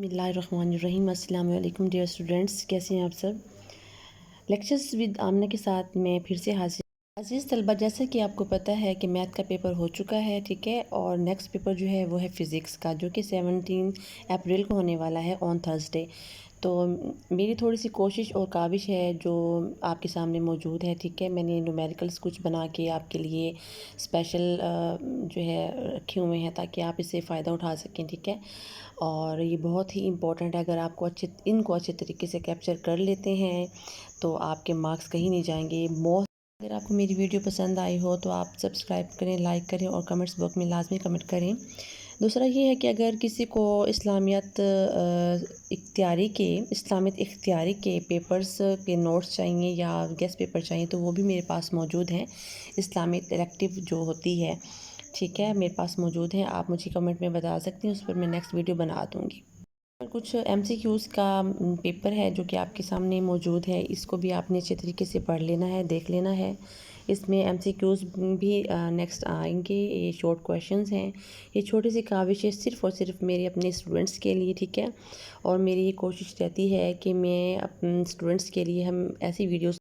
बिस्मिल्लाहिर्रहमानिर्रहीम। अस्सलाम वालेकुम डियर स्टूडेंट्स, कैसे हैं आप सब। लेक्चर्स विद आमना के साथ मैं फिर से हाजिर। अजीज़ तलबा, जैसा कि आपको पता है कि मैथ का पेपर हो चुका है, ठीक है, और नेक्स्ट पेपर जो है वो है फ़िज़िक्स का, जो कि 17 अप्रैल को होने वाला है ऑन थर्सडे। तो मेरी थोड़ी सी कोशिश और काविश है जो आपके सामने मौजूद है, ठीक है। मैंने न्यूमेरिकल्स कुछ बना के आपके लिए स्पेशल जो है रखे हुए हैं ताकि आप इससे फ़ायदा उठा सकें, ठीक है। और ये बहुत ही इम्पोर्टेंट है, अगर आपको इनको अच्छे तरीके से कैप्चर कर लेते हैं तो आपके मार्क्स कहीं नहीं जाएंगे। अगर आपको मेरी वीडियो पसंद आई हो तो आप सब्सक्राइब करें, लाइक करें और कमेंट्स बॉक्स में लाजमी कमेंट करें। दूसरा ये है कि अगर किसी को इस्लामियत इख्तियारी के पेपर्स के नोट्स चाहिए या गेस्ट पेपर चाहिए तो वो भी मेरे पास मौजूद हैं। इस्लामिक इलेक्टिव जो होती है, ठीक है, मेरे पास मौजूद हैं। आप मुझे कमेंट में बता सकती हैं, उस पर मैं नेक्स्ट वीडियो बना दूँगी। कुछ एमसीक्यूज़ का पेपर है जो कि आपके सामने मौजूद है, इसको भी आपने अच्छे तरीके से पढ़ लेना है, देख लेना है। इसमें एमसीक्यूज़ भी नेक्स्ट आएंगे। ये शॉर्ट क्वेश्चंस हैं, ये छोटी सी काविश है सिर्फ़ और सिर्फ मेरे अपने स्टूडेंट्स के लिए, ठीक है। और मेरी ये कोशिश रहती है कि मैं अपने स्टूडेंट्स के लिए हम ऐसी वीडियोस